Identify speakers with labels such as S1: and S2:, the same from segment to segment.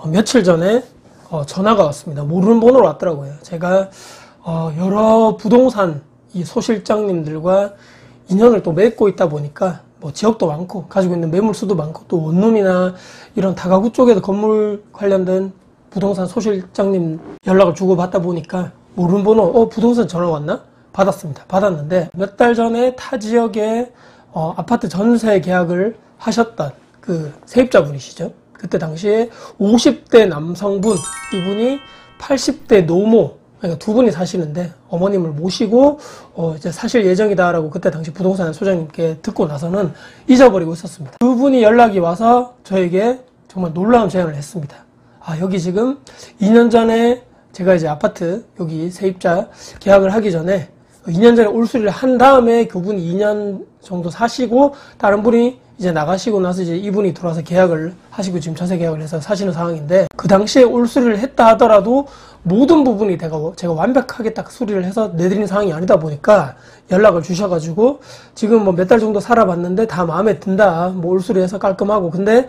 S1: 며칠 전에 전화가 왔습니다. 모르는 번호로 왔더라고요. 제가 여러 부동산 이 소실장님들과 인연을 또 맺고 있다 보니까 뭐 지역도 많고 가지고 있는 매물수도 많고 또 원룸이나 이런 다가구 쪽에도 건물 관련된 부동산 소실장님 연락을 주고받다 보니까 모르는 번호 부동산 전화 왔나? 받았습니다. 받았는데 몇 달 전에 타 지역에 아파트 전세 계약을 하셨던 그 세입자분이시죠. 그때 당시에 50대 남성분, 이분이 80대 노모, 그러니까 두 분이 사시는데 어머님을 모시고 이제 사실 예정이다라고 그때 당시 부동산 소장님께 듣고 나서는 잊어버리고 있었습니다. 그분이 연락이 와서 저에게 정말 놀라운 제안을 했습니다. 여기 지금 2년 전에 제가 이제 아파트 여기 세입자 계약을 하기 전에 2년 전에 올수리를 한 다음에 그분이 2년 정도 사시고 다른 분이 이제 나가시고 나서 이제 이분이 들어와서 계약을 하시고 지금 전세 계약을 해서 사시는 상황인데, 그 당시에 올수리를 했다 하더라도 모든 부분이 제가 완벽하게 딱 수리를 해서 내드린 상황이 아니다 보니까 연락을 주셔가지고 지금 뭐 몇 달 정도 살아봤는데 다 마음에 든다. 뭐 올수리해서 깔끔하고, 근데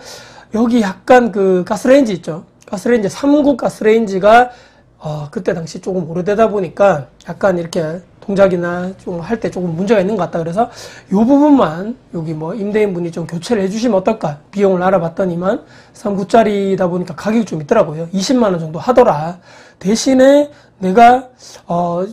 S1: 여기 약간 그 가스레인지 있죠. 가스레인지 3구 가스레인지가 그때 당시 조금 오래되다 보니까 약간 이렇게 동작이나 좀 할 때 조금 문제가 있는 것 같다. 그래서 이 부분만 여기 뭐 임대인분이 좀 교체를 해주시면 어떨까 비용을 알아봤더니만 3구짜리다 보니까 가격이 좀 있더라고요. 20만원 정도 하더라. 대신에 내가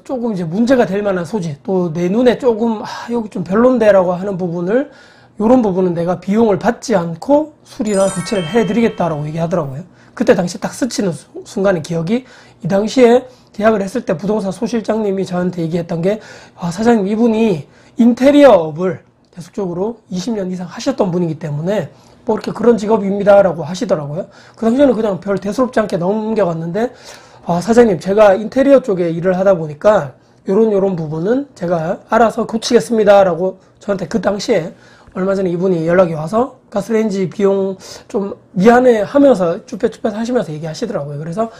S1: 조금 이제 문제가 될 만한 소지, 또 내 눈에 조금 여기 좀 별론데 라고 하는 부분을, 요런 부분은 내가 비용을 받지 않고 수리나 교체를 해드리겠다라고 얘기하더라고요. 그때 당시 딱 스치는 순간의 기억이, 이 당시에 계약을 했을 때 부동산 소실장님이 저한테 얘기했던 게, 사장님 이분이 인테리어업을 계속적으로 20년 이상 하셨던 분이기 때문에 뭐 이렇게 그런 직업입니다 라고 하시더라고요. 그 당시에는 그냥 별 대수롭지 않게 넘겨갔는데, 사장님 제가 인테리어 쪽에 일을 하다 보니까 요런 부분은 제가 알아서 고치겠습니다 라고 저한테 그 당시에 얼마 전에 이분이 연락이 와서 가스레인지 비용 좀 미안해 하면서 쭈뼛쭈뼛 하시면서 얘기하시더라고요. 그래서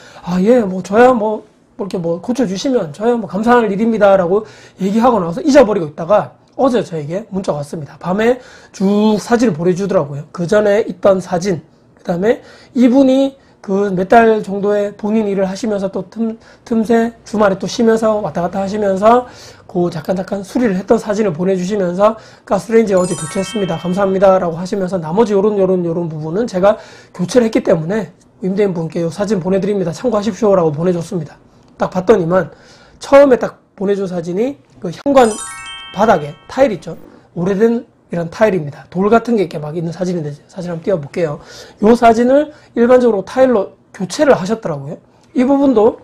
S1: 예, 뭐 저야 뭐 이렇게 뭐 고쳐주시면 저야 뭐 감사할 일입니다 라고 얘기하고 나서 잊어버리고 있다가 어제 저에게 문자가 왔습니다. 밤에 쭉 사진을 보내주더라고요. 그 전에 있던 사진, 그 다음에 이분이 그 몇 달 정도의 본인 일을 하시면서 또 틈새 주말에 또 쉬면서 왔다 갔다 하시면서 그 잠깐 수리를 했던 사진을 보내주시면서 가스레인지 어제 교체했습니다. 감사합니다 라고 하시면서 나머지 요런 부분은 제가 교체를 했기 때문에 임대인분께 요 사진 보내드립니다. 참고하십시오 라고 보내줬습니다. 딱 봤더니만 처음에 딱 보내준 사진이 그 현관 바닥에 타일 있죠. 오래된 이런 타일입니다. 돌 같은 게 이렇게 막 있는 사진인데 사진 한번 띄워볼게요. 이 사진을 일반적으로 타일로 교체를 하셨더라고요. 이 부분도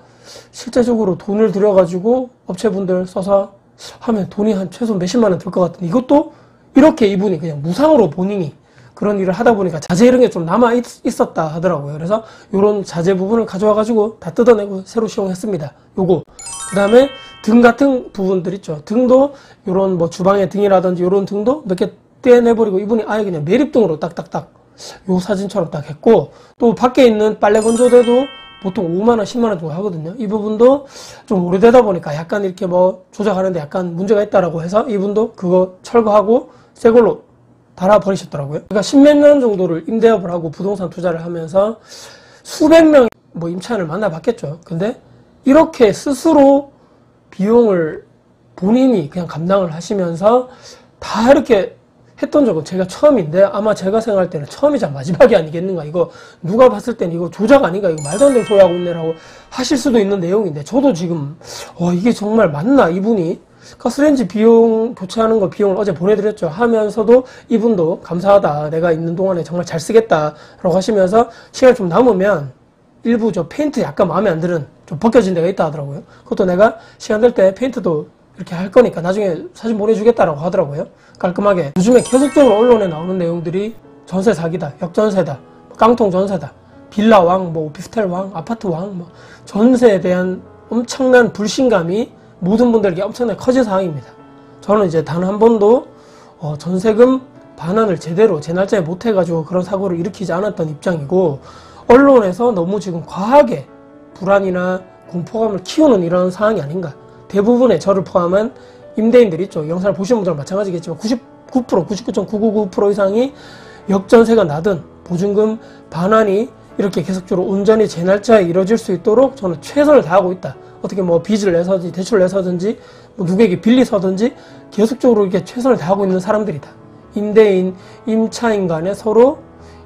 S1: 실제적으로 돈을 들여가지고 업체분들 써서 하면 돈이 한 최소 몇십만 원 들 것 같은데, 이것도 이렇게 이분이 그냥 무상으로 본인이 그런 일을 하다 보니까 자재 이런 게 좀 남아 있었다 하더라고요. 그래서 이런 자재 부분을 가져와가지고 다 뜯어내고 새로 시공했습니다. 요거. 그 다음에 등 같은 부분들 있죠. 등도 요런 뭐 주방의 등이라든지 요런 등도 몇 개 떼내버리고 이분이 아예 그냥 매립등으로 딱딱딱 요 사진처럼 딱 했고, 또 밖에 있는 빨래 건조대도 보통 5만원, 10만원 정도 하거든요. 이 부분도 좀 오래되다 보니까 약간 이렇게 뭐 조작하는데 약간 문제가 있다라고 해서 이분도 그거 철거하고 새 걸로 달아버리셨더라고요. 그러니까 10몇 년 정도를 임대업을 하고 부동산 투자를 하면서 수백 명의 뭐 임차인을 만나봤겠죠. 근데 이렇게 스스로 비용을 본인이 그냥 감당을 하시면서 다 이렇게 했던 적은 제가 처음인데, 아마 제가 생각할 때는 처음이자 마지막이 아니겠는가. 이거 누가 봤을 때는 이거 조작 아닌가, 이거 말도 안 되는 소리 하고 있네라고 하실 수도 있는 내용인데, 저도 지금 이게 정말 맞나, 이분이 가스레인지 비용 교체하는 거 비용을 어제 보내드렸죠 하면서도 이분도 감사하다, 내가 있는 동안에 정말 잘 쓰겠다 라고 하시면서 시간이 좀 남으면 일부 저 페인트 약간 마음에 안 드는 좀 벗겨진 데가 있다 하더라고요. 그것도 내가 시간 될 때 페인트도 이렇게 할 거니까 나중에 사진 보내주겠다라고 하더라고요. 깔끔하게. 요즘에 계속적으로 언론에 나오는 내용들이 전세 사기다, 역전세다, 깡통 전세다, 빌라 왕, 뭐 오피스텔 왕, 아파트 왕, 뭐 전세에 대한 엄청난 불신감이 모든 분들에게 엄청나게 커진 상황입니다. 저는 이제 단 한 번도 전세금 반환을 제대로 제 날짜에 못 해가지고 그런 사고를 일으키지 않았던 입장이고, 언론에서 너무 지금 과하게 불안이나 공포감을 키우는 이런 상황이 아닌가. 대부분의 저를 포함한 임대인들 있죠. 영상을 보시는 분들은 마찬가지겠지만 99%, 99.999% 이상이 역전세가 나든 보증금 반환이 이렇게 계속적으로 온전히 제 날짜에 이루어질 수 있도록 저는 최선을 다하고 있다. 어떻게 뭐 빚을 내서든지 대출을 내서든지 뭐 누구에게 빌리서든지 계속적으로 이렇게 최선을 다하고 있는 사람들이다. 임대인, 임차인 간에 서로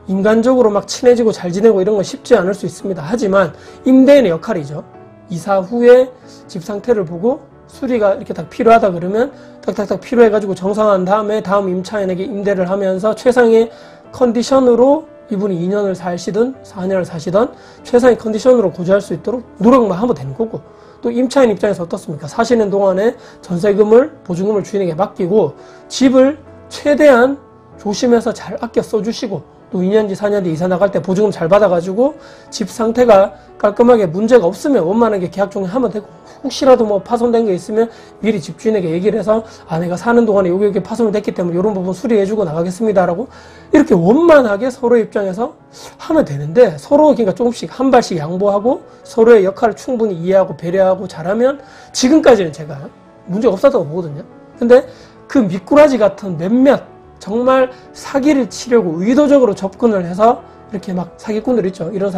S1: 인간적으로 막 친해지고 잘 지내고 이런 건 쉽지 않을 수 있습니다. 하지만 임대인의 역할이죠. 이사 후에 집 상태를 보고 수리가 이렇게 딱 필요하다 그러면 딱딱딱 필요해가지고 정상한 다음에 다음 임차인에게 임대를 하면서 최상의 컨디션으로 이분이 2년을 사시든 4년을 사시든 최상의 컨디션으로 거주할 수 있도록 노력만 하면 되는 거고, 또 임차인 입장에서 어떻습니까? 사시는 동안에 전세금을, 보증금을 주인에게 맡기고 집을 최대한 조심해서 잘 아껴 써주시고, 또 2년 뒤 4년 뒤 이사 나갈 때 보증금 잘 받아가지고 집 상태가 깔끔하게 문제가 없으면 원만하게 계약 종료하면 되고, 혹시라도 뭐 파손된 게 있으면 미리 집주인에게 얘기를 해서 내가 사는 동안에 여기 파손이 됐기 때문에 이런 부분 수리해주고 나가겠습니다라고 이렇게 원만하게 서로의 입장에서 하면 되는데, 서로 그러니까 조금씩 한 발씩 양보하고 서로의 역할을 충분히 이해하고 배려하고 잘하면 지금까지는 제가 문제가 없었다고 보거든요. 근데 그 미꾸라지 같은 몇몇 정말 사기를 치려고 의도적으로 접근을 해서 이렇게 막 사기꾼들 있죠. 이런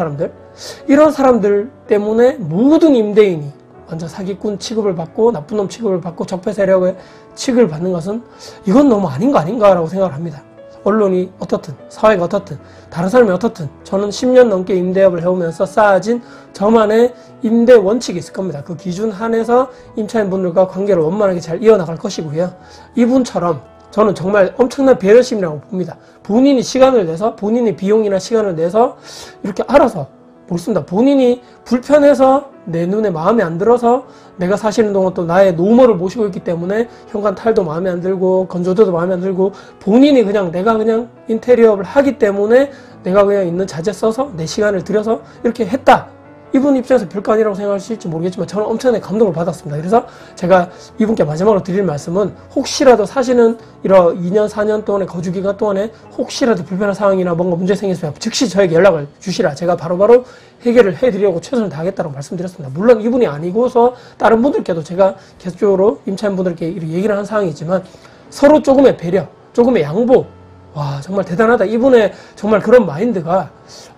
S1: 사람들 때문에 모든 임대인이 먼저 사기꾼 취급을 받고 나쁜 놈 취급을 받고 적폐 세력의 취급을 받는 것은 이건 너무 아닌 거 아닌가라고 생각을 합니다. 언론이 어떻든 사회가 어떻든 다른 사람이 어떻든 저는 10년 넘게 임대업을 해오면서 쌓아진 저만의 임대 원칙이 있을 겁니다. 그 기준 한에서 임차인분들과 관계를 원만하게 잘 이어나갈 것이고요. 이분처럼 저는 정말 엄청난 배려심이라고 봅니다. 본인이 시간을 내서, 본인이 비용이나 시간을 내서 이렇게 알아서 모르겠습니다. 본인이 불편해서 내 눈에 마음에 안 들어서 내가 사시는 동안 또 나의 노모를 모시고 있기 때문에 현관 탈도 마음에 안 들고 건조대도 마음에 안 들고 본인이 그냥 내가 그냥 인테리어를 하기 때문에 내가 그냥 있는 자재 써서 내 시간을 들여서 이렇게 했다. 이분 입장에서 별거 아니라고 생각하실지 모르겠지만 저는 엄청나게 감동을 받았습니다. 그래서 제가 이분께 마지막으로 드릴 말씀은 혹시라도 사시는 이런 2년, 4년 동안의 거주기간 동안에 혹시라도 불편한 상황이나 뭔가 문제 생겼으면 즉시 저에게 연락을 주시라. 제가 바로바로 해결을 해드리려고 최선을 다하겠다고 말씀드렸습니다. 물론 이분이 아니고서 다른 분들께도 제가 계속적으로 임차인분들께 얘기를 한 상황이지만 서로 조금의 배려, 조금의 양보, 와 정말 대단하다. 이분의 정말 그런 마인드가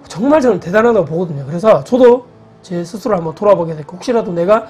S1: 정말 저는 대단하다고 보거든요. 그래서 저도 제 스스로 한번 돌아보게 됐고, 혹시라도 내가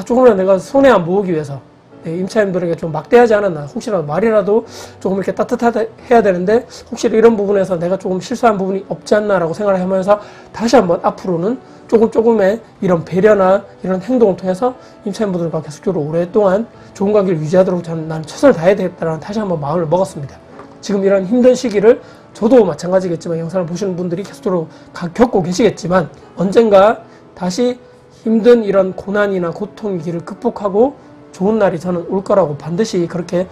S1: 조금이라도 내가 손해 안 보기 위해서 임차인들에게 좀 막대하지 않았나, 혹시라도 말이라도 조금 이렇게 따뜻하게 해야 되는데 혹시 이런 부분에서 내가 조금 실수한 부분이 없지 않나라고 생각을 하면서 다시 한번 앞으로는 조금의 이런 배려나 이런 행동을 통해서 임차인분들과 계속적으로 오랫동안 좋은 관계를 유지하도록 나는 최선을 다해야 되겠다는 다시 한번 마음을 먹었습니다. 지금 이런 힘든 시기를 저도 마찬가지겠지만 영상을 보시는 분들이 계속적으로 겪고 계시겠지만 언젠가 다시 힘든 이런 고난이나 고통의 길을 극복하고 좋은 날이 저는 올 거라고 반드시 그렇게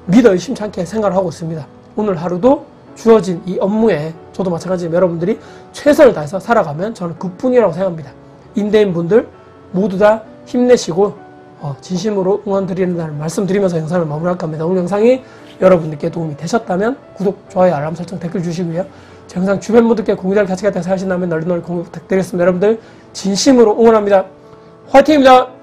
S1: 믿어 의심치 않게 생각을 하고 있습니다. 오늘 하루도 주어진 이 업무에 저도 마찬가지로 여러분들이 최선을 다해서 살아가면 저는 그뿐이라고 생각합니다. 임대인분들 모두 다 힘내시고 진심으로 응원드린다는 말씀드리면서 영상을 마무리할까 합니다. 오늘 영상이 여러분들께 도움이 되셨다면 구독, 좋아요, 알람 설정, 댓글 주시고요. 제 영상 주변 분들께 공유될 가치가 있다고 생각하신다면 널리 공유 부탁드리겠습니다. 여러분들 진심으로 응원합니다. 화이팅입니다.